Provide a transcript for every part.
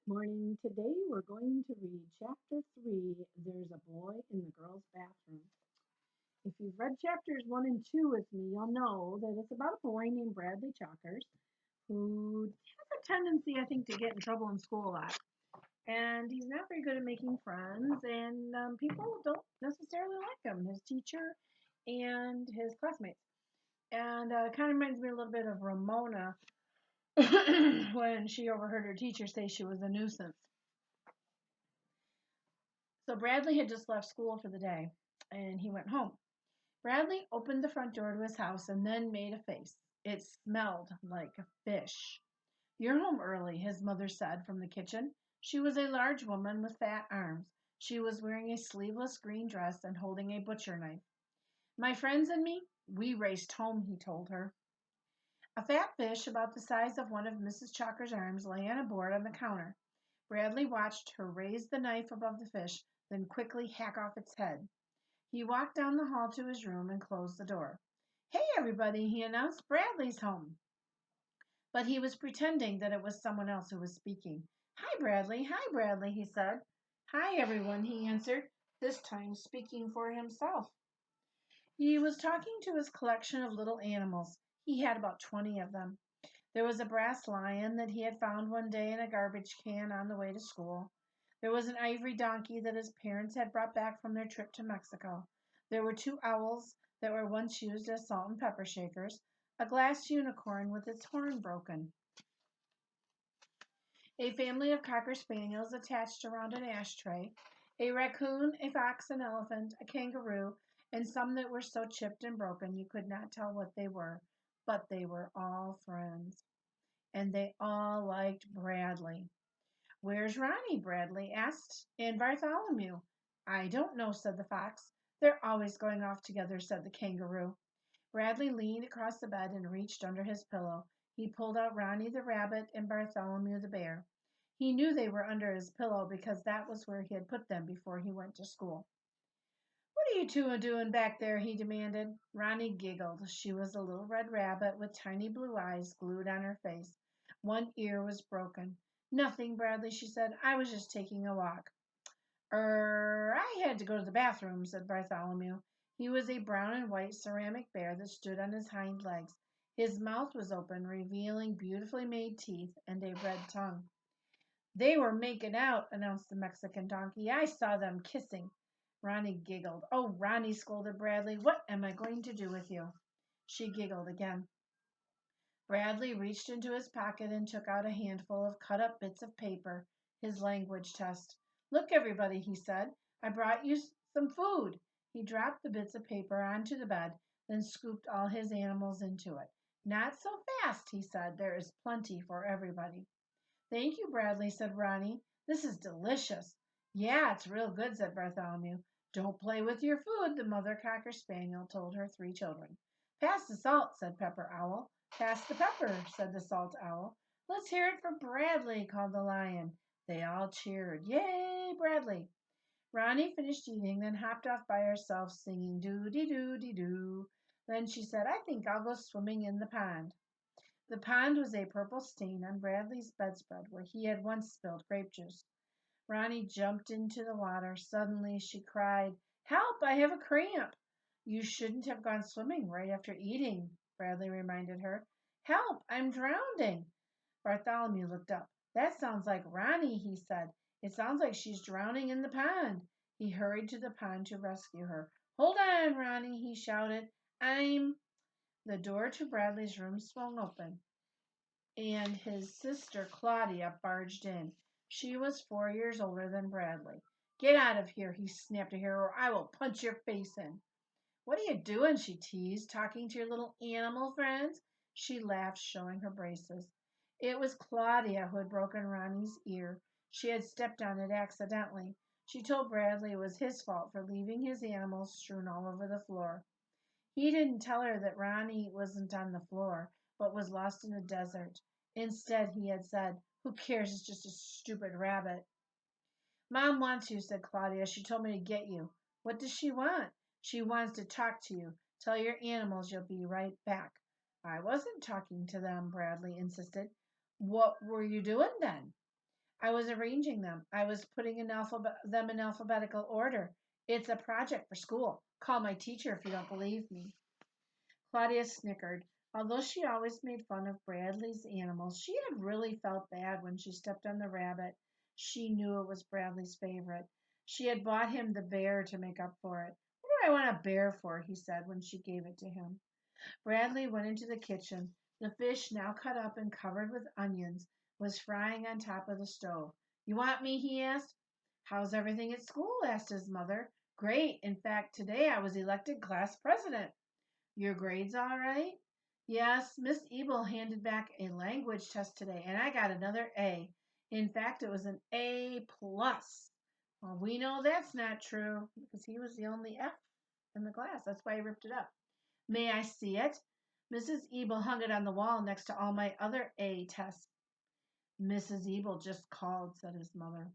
Morning. Today we're going to read chapter 3, There's a Boy in the Girls' Bathroom. If you've read chapters 1 and 2 with me, you'll know that it's about a boy named Bradley Chalkers who has a tendency, I think, to get in trouble in school a lot. And he's not very good at making friends, and people don't necessarily like him, his teacher and his classmates. And it kind of reminds me a little bit of Ramona when she overheard her teacher say she was a nuisance. So Bradley had just left school for the day, and he went home. Bradley opened the front door to his house and then made a face. It smelled like a fish. "You're home early," his mother said from the kitchen. She was a large woman with fat arms. She was wearing a sleeveless green dress and holding a butcher knife. "My friends and me, we raced home," he told her. A fat fish about the size of one of Mrs. Chalker's arms lay on a board on the counter. Bradley watched her raise the knife above the fish, then quickly hack off its head. He walked down the hall to his room and closed the door. "Hey, everybody," he announced. "Bradley's home." But he was pretending that it was someone else who was speaking. Hi, Bradley," he said. "Hi, everyone," he answered, this time speaking for himself. He was talking to his collection of little animals. He had about 20 of them. There was a brass lion that he had found one day in a garbage can on the way to school. There was an ivory donkey that his parents had brought back from their trip to Mexico. There were 2 owls that were once used as salt and pepper shakers, a glass unicorn with its horn broken, a family of cocker spaniels attached around an ashtray, a raccoon, a fox, an elephant, a kangaroo, and some that were so chipped and broken you could not tell what they were, but they were all friends. And they all liked Bradley. "Where's Ronnie?" Bradley asked. "And Bartholomew?" "I don't know," said the fox. "They're always going off together," said the kangaroo. Bradley leaned across the bed and reached under his pillow. He pulled out Ronnie the rabbit and Bartholomew the bear. He knew they were under his pillow because that was where he had put them before he went to school. "What are you two doing back there?" he demanded. Ronnie giggled. She was a little red rabbit with tiny blue eyes glued on her face. One ear was broken. "Nothing, Bradley," she said. "I was just taking a walk." I had to go to the bathroom," said Bartholomew. He was a brown and white ceramic bear that stood on his hind legs. His mouth was open, revealing beautifully made teeth and a red tongue. "They were making out," announced the Mexican donkey. "I saw them kissing." Ronnie giggled. "Oh, Ronnie," scolded Bradley, "what am I going to do with you?" She giggled again. Bradley reached into his pocket and took out a handful of cut up bits of paper, his language test. "Look, everybody," he said. "I brought you some food." He dropped the bits of paper onto the bed, then scooped all his animals into it. "Not so fast," he said. "There is plenty for everybody." "Thank you, Bradley," said Ronnie. "This is delicious." "Yeah, it's real good," said Bartholomew. "Don't play with your food," the mother cocker spaniel told her 3 children. "Pass the salt," said Pepper Owl. "Pass the pepper," said the Salt Owl. "Let's hear it for Bradley," called the lion. They all cheered. "Yay, Bradley!" Ronnie finished eating, then hopped off by herself, singing doo-dee-doo-dee-doo. Then she said, "I think I'll go swimming in the pond." The pond was a purple stain on Bradley's bedspread where he had once spilled grape juice. Ronnie jumped into the water. Suddenly she cried, "Help! I have a cramp." "You shouldn't have gone swimming right after eating," Bradley reminded her. "Help! I'm drowning." Bartholomew looked up. "That sounds like Ronnie," he said. "It sounds like she's drowning in the pond." He hurried to the pond to rescue her. "Hold on, Ronnie," he shouted. "I'm—" The door to Bradley's room swung open, and his sister Claudia barged in. She was 4 years older than Bradley. "Get out of here," he snapped at her, "or I will punch your face in." "What are you doing?" she teased. "Talking to your little animal friends?" She laughed, showing her braces. It was Claudia who had broken Ronnie's ear. She had stepped on it accidentally. She told Bradley it was his fault for leaving his animals strewn all over the floor. He didn't tell her that Ronnie wasn't on the floor, but was lost in a desert. Instead, he had said, "Who cares? It's just a stupid rabbit." "Mom wants you," said Claudia. "She told me to get you." "What does she want?" "She wants to talk to you. Tell your animals you'll be right back." "I wasn't talking to them," Bradley insisted. "What were you doing then?" I was arranging them. I was putting them in alphabetical order. It's a project for school. Call my teacher if you don't believe me. Claudia snickered. Although she always made fun of Bradley's animals, she had really felt bad when she stepped on the rabbit. She knew it was Bradley's favorite. She had bought him the bear to make up for it. What do I want a bear for? He said when she gave it to him. Bradley went into the kitchen. The fish, now cut up and covered with onions, was frying on top of the stove. You want me? He asked. How's everything at school? Asked his mother. Great. In fact, today I was elected class president. Your grades all right? Yes, Miss Ebel handed back a language test today, and I got another A. In fact, it was an A plus. Well, we know that's not true because he was the only F in the class. That's why he ripped it up. May I see it? Mrs. Ebel hung it on the wall next to all my other A tests. Mrs. Ebel just called, said his mother.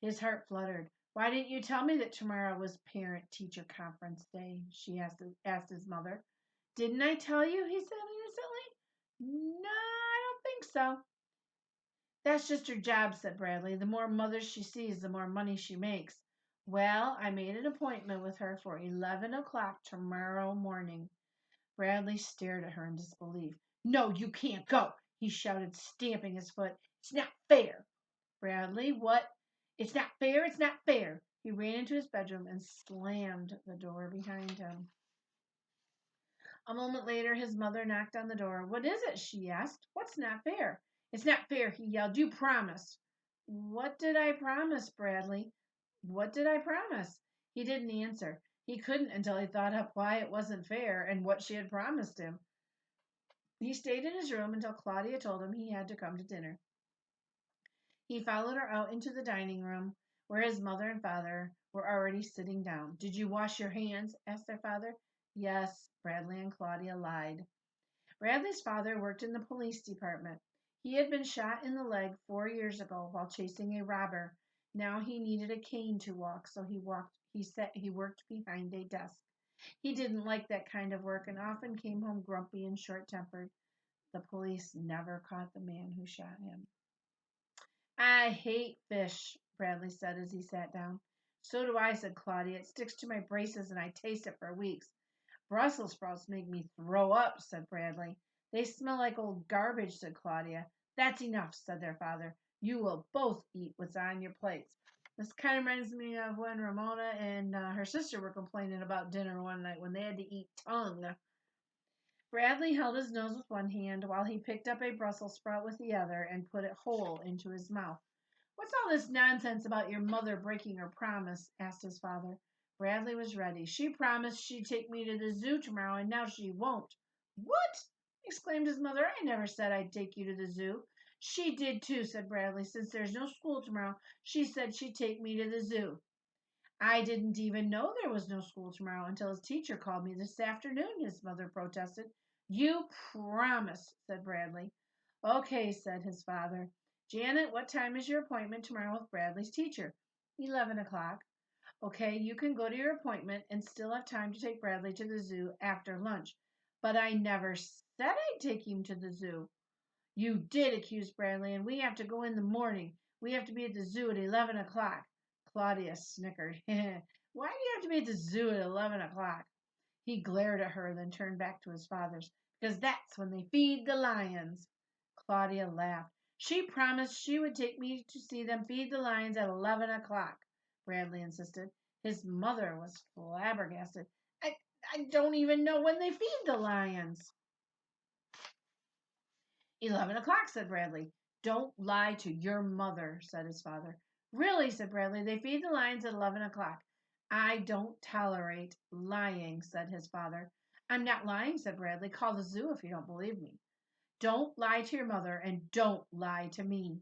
His heart fluttered. Why didn't you tell me that tomorrow was parent teacher conference day? She asked his mother. Didn't I tell you? He said innocently. No, I don't think so. That's just her job, said Bradley. The more mothers she sees, the more money she makes. Well, I made an appointment with her for 11 o'clock tomorrow morning. Bradley stared at her in disbelief. No, you can't go, he shouted, stamping his foot. It's not fair. Bradley, what? It's not fair, it's not fair. He ran into his bedroom and slammed the door behind him. A moment later, his mother knocked on the door. What is it? She asked. What's not fair? It's not fair, he yelled. You promised. What did I promise, Bradley? What did I promise? He didn't answer. He couldn't until he thought up why it wasn't fair and what she had promised him. He stayed in his room until Claudia told him he had to come to dinner. He followed her out into the dining room, where his mother and father were already sitting down. Did you wash your hands? Asked their father. Yes, Bradley and Claudia lied. Bradley's father worked in the police department. He had been shot in the leg 4 years ago while chasing a robber. Now he needed a cane to walk, so he worked behind a desk. He didn't like that kind of work and often came home grumpy and short-tempered. The police never caught the man who shot him. I hate fish, Bradley said as he sat down. So do I, said Claudia. It sticks to my braces and I taste it for weeks. Brussels sprouts make me throw up, said Bradley. They smell like old garbage, said Claudia. That's enough, said their father. You will both eat what's on your plates. This kind of reminds me of when Ramona and her sister were complaining about dinner one night when they had to eat tongue. Bradley held his nose with one hand while he picked up a Brussels sprout with the other and put it whole into his mouth. What's all this nonsense about your mother breaking her promise? Asked his father. Bradley was ready. She promised she'd take me to the zoo tomorrow, and now she won't. What? Exclaimed his mother. I never said I'd take you to the zoo. She did too, said Bradley. Since there's no school tomorrow, she said she'd take me to the zoo. I didn't even know there was no school tomorrow until his teacher called me this afternoon, his mother protested. You promised, said Bradley. Okay, said his father. Janet, what time is your appointment tomorrow with Bradley's teacher? 11 o'clock. Okay, you can go to your appointment and still have time to take Bradley to the zoo after lunch. But I never said I'd take him to the zoo. You did, accused Bradley, and we have to go in the morning. We have to be at the zoo at 11 o'clock. Claudia snickered. Why do you have to be at the zoo at 11 o'clock? He glared at her, then turned back to his father's. Because that's when they feed the lions. Claudia laughed. She promised she would take me to see them feed the lions at 11 o'clock, Bradley insisted. His mother was flabbergasted. I, I don't even know when they feed the lions. 11 o'clock, said Bradley. Don't lie to your mother, said his father. Really, said Bradley, they feed the lions at 11 o'clock. I don't tolerate lying, said his father. I'm not lying, said Bradley. Call the zoo if you don't believe me. Don't lie to your mother and don't lie to me.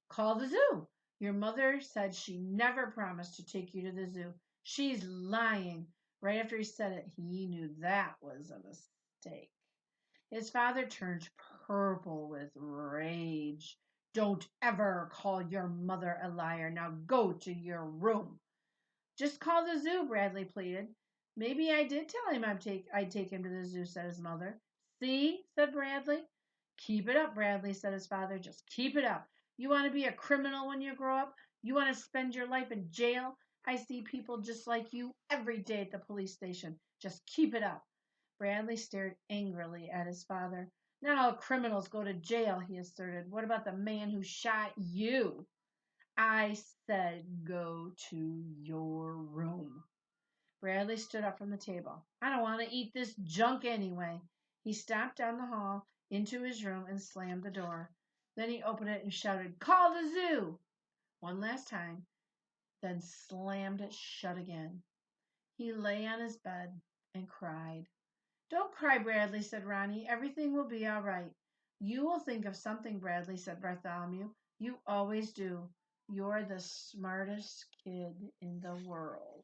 Call the zoo. Your mother said she never promised to take you to the zoo. She's lying. Right after he said it, he knew that was a mistake. His father turned purple with rage. Don't ever call your mother a liar. Now go to your room. Just call the zoo, Bradley pleaded. Maybe I did tell him I'd take him to the zoo, said his mother. See, said Bradley. Keep it up, Bradley, said his father. Just keep it up. You want to be a criminal when you grow up? You want to spend your life in jail? I see people just like you every day at the police station. Just keep it up. Bradley stared angrily at his father. Not all criminals go to jail, he asserted. What about the man who shot you? I said go to your room. Bradley stood up from the table. I don't want to eat this junk anyway. He stomped down the hall into his room and slammed the door. Then he opened it and shouted, Call the zoo! One last time, then slammed it shut again. He lay on his bed and cried. Don't cry, Bradley, said Ronnie. Everything will be all right. You will think of something, Bradley, said Bartholomew. You always do. You're the smartest kid in the world.